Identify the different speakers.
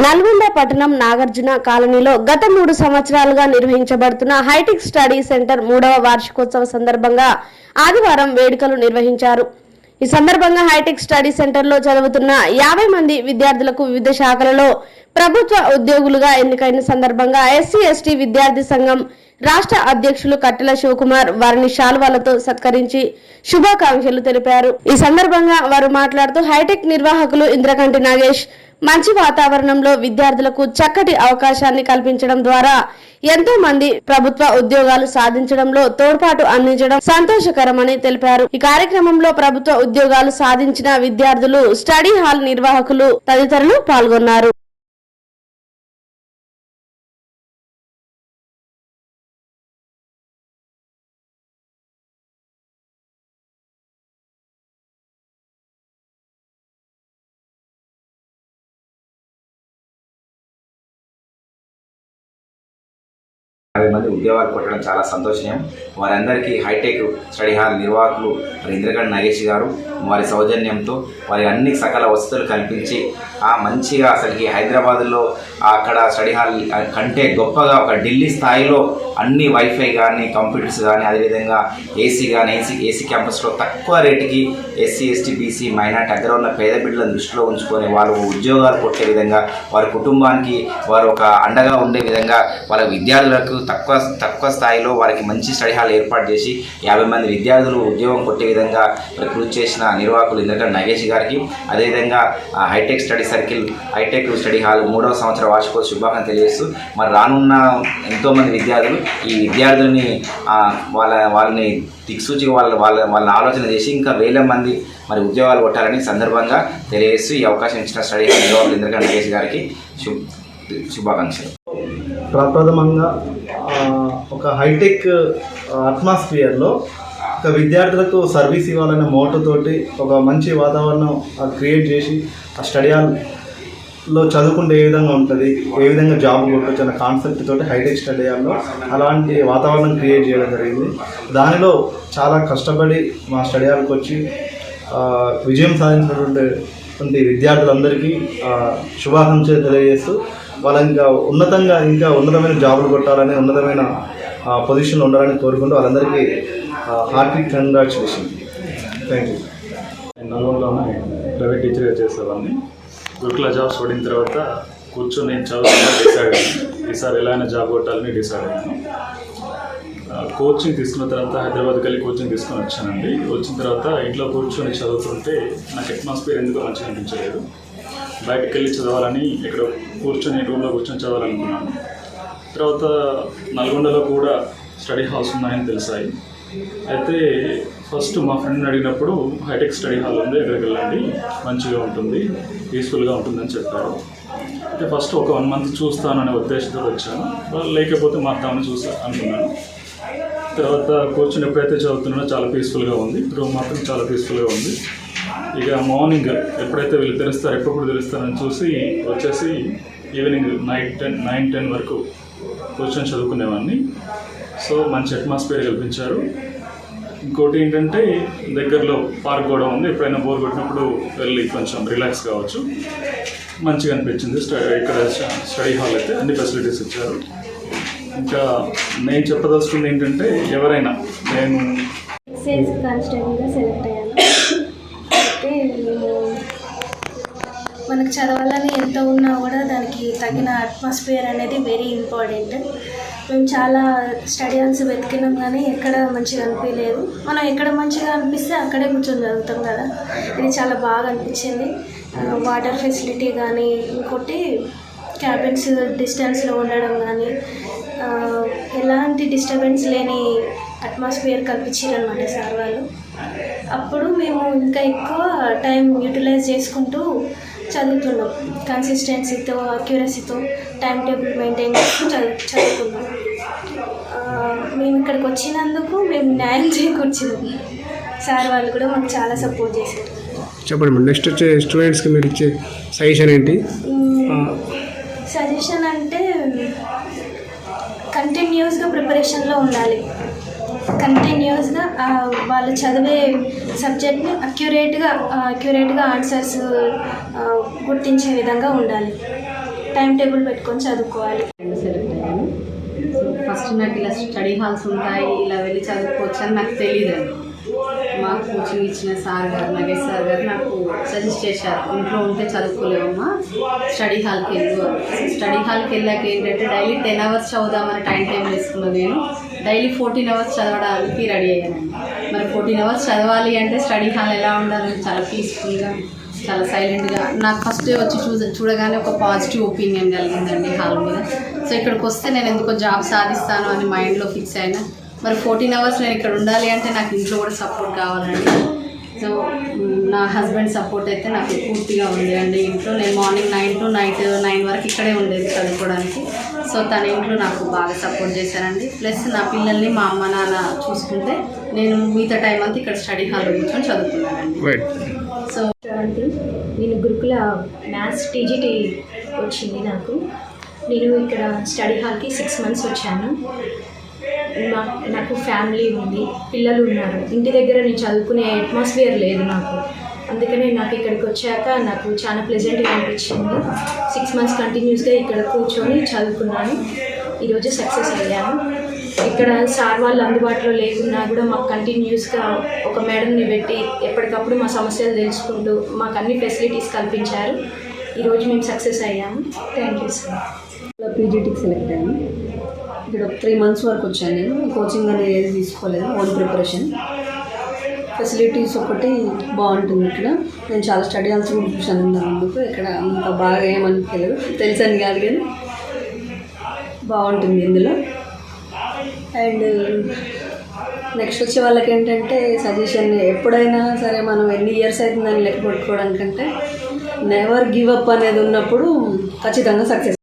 Speaker 1: నల్గొండ పట్టణం నాగార్జున కాలనీలో గత 3 సంవత్సరాలుగా నిర్వహించబడుతున్న హైటెక్ స్టడీ సెంటర్ 3వ వార్షికోత్సవ సందర్భంగా ఆదివారం వేడుకలు నిర్వహించారు. ఈ సందర్భంగా హైటెక్ స్టడీ సెంటర్లో చదువుతున్న 50 మంది విద్యార్థులకు వివిధ శాఖలలో ప్రభుత్వ ఉద్యోగులుగా ఎన్నికైన సందర్భంగా ఎస్సీ/ఎస్టీ విద్యార్థి సంఘం రాష్ట్ర అధ్యక్షులు కట్టెల శివకుమార్ వారిని శాల్వాలతో సత్కరించి శుభాకాంక్షలు తెలిపారు. ఈ సందర్భంగా వారు మాట్లాడుతూ హైటెక్ నిర్వాహకులు ఇంద్రకంటి నాగేష్ మంచి వాతావరణంలో విద్యార్థులకు చక్కటి అవకాశాన్ని కల్పించడం ద్వారా ఎంతో మంది ప్రభుత్వ ఉద్యోగాలు సాధించడంలో తోడ్పాటు అందించడం సంతోషకరమని తెలిపారు. ఈ కార్యక్రమంలో ప్రభుత్వ ఉద్యోగాలు సాధించిన విద్యార్థులు, స్టడీ హాల్ నిర్వాహకులు తదితరులు పాల్గొన్నారు.
Speaker 2: మంది ఉద్యోగాలు కొట్టడం చాలా సంతోషం. వారందరికీ హైటెక్ స్టడీ హాల్ నిర్వాహకులు ఇంద్రకంటి నాగేష్ గారు వారి సౌజన్యంతో వారి అన్ని సకల వసతులు కల్పించి మంచిగా అసలుకి హైదరాబాద్లో అక్కడ స్టడీ హాల్ కంటే గొప్పగా ఒక ఢిల్లీ స్థాయిలో అన్ని వైఫై కానీ కంప్యూటర్స్ కానీ అదేవిధంగా ఏసీ కానీ ఏసీ క్యాంపస్లో తక్కువ రేటుకి ఎస్సీ/ఎస్టీ బీసీ మైనార్టీ దగ్గర ఉన్న పేద బిడ్డలను దృష్టిలో ఉంచుకొని వాళ్ళు ఉద్యోగాలు కొట్టే విధంగా వారి కుటుంబానికి వారు ఒక అండగా ఉండే విధంగా వాళ్ళ విద్యార్థులకు తక్కువ స్థాయిలో వారికి మంచి స్టడీ హాల్ ఏర్పాటు చేసి 50 మంది విద్యార్థులు ఉద్యోగం కొట్టే విధంగా కృషి చేసిన నిర్వాహకులు ఇంద్రకంటి నాగేష్ గారికి, అదేవిధంగా హైటెక్ స్టడీ హాల్ 3వ సంవత్సర వార్షికోత్సవ శుభాకాంక్షలు తెలియజేస్తూ మరి రానున్న ఎంతోమంది విద్యార్థులు ఈ విద్యార్థుల్ని వాళ్ళని దిక్సూచిగా వాళ్ళని ఆలోచన చేసి ఇంకా వేల మంది మరి ఉద్యోగాలు కొట్టాలని సందర్భంగా తెలియజేస్తూ ఈ అవకాశం ఇచ్చిన స్టడీ హాల్ నిర్వాహకులు ఇంద్రకంటి నాగేష్ గారికి శుభాకాంక్షలు.
Speaker 3: ప్రప్రథమంగా ఒక హైటెక్ అట్మాస్ఫియర్లో ఒక విద్యార్థులకు సర్వీస్ ఇవ్వాలనే మోటోతోటి ఒక మంచి వాతావరణం క్రియేట్ చేసి ఆ స్టడీ హాల్లో చదువుకుంటే ఏ విధంగా ఉంటుంది, ఏ విధంగా జాబ్ కొట్టచ్చు అనే కాన్సెప్ట్ తోటి హైటెక్ స్టడీ హాల్లో అలాంటి వాతావరణం క్రియేట్ చేయడం జరిగింది. దానిలో చాలా కష్టపడి మా స్టడీ హాల్కి వచ్చి విజయం సాధించినటువంటి విద్యార్థులందరికీ శుభాకాంక్షలు తెలియజేస్తూ వాళ్ళ ఇంకా ఉన్నతమైన జాబులు కొట్టాలని, ఉన్నతమైన పొజిషన్లో ఉండాలని కోరుకుంటూ వాళ్ళందరికీ హార్ట్లీ కంగ్రాచులేషన్. Thank you.
Speaker 4: నేను నల్గొండలోనే ప్రైవేట్ టీచర్గా చేసేవాడిని. గురుకుల జాబ్స్ పడిన తర్వాత కూర్చొని చదువుతున్నా డిసైడ్ అయ్యాను. ఈసారి ఎలా అయినా జాబ్ కొట్టాలని డిసైడ్ అయ్యాను. కోచింగ్ తీసుకున్న తర్వాత హైదరాబాద్కి వెళ్ళి కోచింగ్ తీసుకొని వచ్చానండి. వచ్చిన తర్వాత ఇంట్లో కూర్చొని చదువుతుంటే నాకు అట్మాస్ఫియర్ ఎందుకో మంచిగా అనిపించలేదు. బయటకు వెళ్ళి చదవాలని ఇక్కడ రూమ్లో కూర్చొని చదవాలనుకున్నాను. తర్వాత నల్గొండలో కూడా స్టడీ హాల్స్ ఉన్నాయని తెలిసాయి. అయితే ఫస్ట్ మా ఫ్రెండ్ని అడిగినప్పుడు హైటెక్ స్టడీ హాల్ ఉంది, ఎక్కడికి వెళ్ళండి, మంచిగా ఉంటుంది, పీస్ఫుల్గా ఉంటుందని చెప్పారు. అయితే ఫస్ట్ ఒక 1 మంత్ చూస్తాననే ఉద్దేశంతో వచ్చాను. లేకపోతే మారుతామని అనుకున్నాను. తర్వాత కూర్చొని ఎప్పుడైతే చదువుతున్నానో చాలా పీస్ఫుల్గా ఉంది. రూమ్ మాత్రం చాలా పీస్ఫుల్గా ఉంది. ఇక మార్నింగ్ ఎప్పుడైతే వీళ్ళు ఎప్పుడు తెలుస్తారని చూసి వచ్చేసి ఈవినింగ్ 9-10 వరకు కూర్చొని చదువుకునేవాడిని. సో మంచి అట్మాస్ఫియర్ కల్పించారు. ఇంకోటి ఏంటంటే దగ్గరలో పార్క్ కూడా ఉంది. ఎప్పుడైనా బోర్ కొట్టినప్పుడు వెళ్ళి కొంచెం రిలాక్స్ కావచ్చు. మంచిగా అనిపించింది. ఇక్కడ స్టడీ హాల్ అయితే అన్ని ఫెసిలిటీస్ ఇచ్చారు. ఇంకా నేను చెప్పదలుచుకుంది ఏంటంటే నేను
Speaker 5: సేల్స్ కానిస్టేబుల్గా సెలెక్ట్ అయ్యాను. అయితే మనకు చదవాలని ఎంత ఉన్నా కూడా దానికి తగిన అట్మాస్ఫియర్ అనేది వెరీ ఇంపార్టెంట్. మేము చాలా స్టడీ హాల్స్ వెతికినాం కానీ ఎక్కడ మంచిగా అనిపించలేదు. మనం ఎక్కడ మంచిగా అనిపిస్తే అక్కడే కూర్చొని చదువుతాం కదా. ఇది చాలా బాగా అనిపించింది. వాటర్ ఫెసిలిటీ కానీ, ఇంకోటి క్యాబిన్స్ డిస్టెన్స్లో ఉండడం కానీ, ఎలాంటి డిస్టర్బెన్స్ లేని అట్మాస్ఫియర్ కల్పించారనమాట సార్ వాళ్ళు. అప్పుడు మేము ఇంకా ఎక్కువ టైం యూటిలైజ్ చేసుకుంటూ చదువుతున్నాం. కన్సిస్టెన్సీతో, అక్యురసీతో టైం టేబుల్ మెయింటైన్ చేస్తూ చదువుకున్నాం. మేము ఇక్కడికి వచ్చినందుకు మేము న్యాయం చేకూర్చినాం. సార్ వాళ్ళు కూడా మాకు చాలా సపోర్ట్ చేశారు.
Speaker 6: చెప్పండి, నెక్స్ట్ వచ్చే స్టూడెంట్స్కి మీరు ఇచ్చే సజెషన్ ఏంటి?
Speaker 5: సజెషన్ అంటే కంటిన్యూస్గా ప్రిపరేషన్లో ఉండాలి. కంటిన్యూస్గా వాళ్ళు చదివే సబ్జెక్ట్ని అక్యురేట్గా ఆన్సర్స్ గుర్తించే విధంగా ఉండాలి. టైం టేబుల్ పెట్టుకొని చదువుకోవాలి.
Speaker 7: సెలెక్ట్ అయ్యాను. సో ఫస్ట్ నాకు ఇలా స్టడీ హాల్స్ ఉంటాయి, ఇలా వెళ్ళి చదువుకోవచ్చు అని నాకు తెలియదండి. మాకు కోచింగ్ ఇచ్చిన సార్ గారు, నగేష్ సార్ గారు నాకు సజెస్ట్ చేశారు, ఇంట్లో ఉంటే చదువుకోలేమమ్మా, స్టడీ హాల్కి వెళ్ళు. స్టడీ హాల్కి వెళ్ళాక ఏంటంటే డైలీ 10 hours చదువుదామని టైం టేబుల్ వేసుకున్నాను. నేను డైలీ 14 hours చదవడానికి రెడీ అయ్యానండి. మరి 14 hours చదవాలి అంటే స్టడీ హాల్ ఎలా ఉండాలి, చాలా పీస్ఫుల్గా, చాలా సైలెంట్గా. నాకు ఫస్ట్ వచ్చి చూడగానే ఒక పాజిటివ్ ఒపీనియన్ కలిగిందండి హాల్ మీద. సో ఇక్కడికి వస్తే నేను ఎందుకో జాబ్ సాధిస్తాను అని మైండ్లో ఫిక్స్ అయినా. మరి 14 hours నేను ఇక్కడ ఉండాలి అంటే నాకు ఇంట్లో కూడా సపోర్ట్ కావాలండి. సో నా హస్బెండ్ సపోర్ట్ అయితే నాకు పూర్తిగా ఉంది అండి. ఇంట్లో నేను మార్నింగ్ 9 to night 9 వరకు ఇక్కడే ఉండేది చదువుకోవడానికి. సో తన ఇంట్లో నాకు బాగా సపోర్ట్ చేశారండి. ప్లస్ నా పిల్లల్ని మా అమ్మ నాన్న చూసుకుంటే నేను మిగతా టైం అంతా ఇక్కడ స్టడీ హాల్లో కూర్చొని చదువుకున్నానండి. సో
Speaker 8: నేను గురుకుల మ్యాథ్స్ టీజీటీ వచ్చింది నాకు. నేను ఇక్కడ స్టడీ హాల్కి 6 months వచ్చాను. నాకు ఫ్యామిలీ ఉంది, పిల్లలు ఉన్నారు. ఇంటి దగ్గర నేను చదువుకునే అట్మాస్ఫియర్ లేదు నాకు. అందుకనే నాకు ఇక్కడికి వచ్చాక నాకు చాలా ప్లెజెంట్గా అనిపించింది. 6 months కంటిన్యూస్గా ఇక్కడ కూర్చొని చదువుకున్నాను. ఈరోజు సక్సెస్ అయ్యాను. ఇక్కడ సార్ వాళ్ళు అందుబాటులో లేకున్నా కూడా మాకు కంటిన్యూస్గా ఒక మేడంని పెట్టి ఎప్పటికప్పుడు మా సమస్యలు తెలుసుకుంటూ మాకు అన్ని ఫెసిలిటీస్ కల్పించారు. ఈరోజు మేము సక్సెస్ అయ్యాము. Thank you sir.
Speaker 7: పీజీటీకి సెలెక్ట్ అయ్యాను. ఇక్కడ 3 months వరకు వచ్చాను. నేను కోచింగ్ అనేది ఏది తీసుకోలేదు, ఓన్ ప్రిపరేషన్. ఫెసిలిటీస్ ఒకటి బాగుంటుంది ఇక్కడ. నేను చాలా స్టడీ హాల్స్ కూడా చూశాను అందుకు. ఇక్కడ అంత బాగా ఏమనిపించలేదు, తెలుసని కాదు కానీ బాగుంటుంది ఇందులో. అండ్ నెక్స్ట్ వచ్చే వాళ్ళకి ఏంటంటే సజెషన్, ఎప్పుడైనా సరే మనం ఎన్ని ఇయర్స్ అవుతుందని లెక్క పెట్టుకోవడానికంటే నెవర్ గివ్ అప్ అనేది ఉన్నప్పుడు ఖచ్చితంగా సక్సెస్.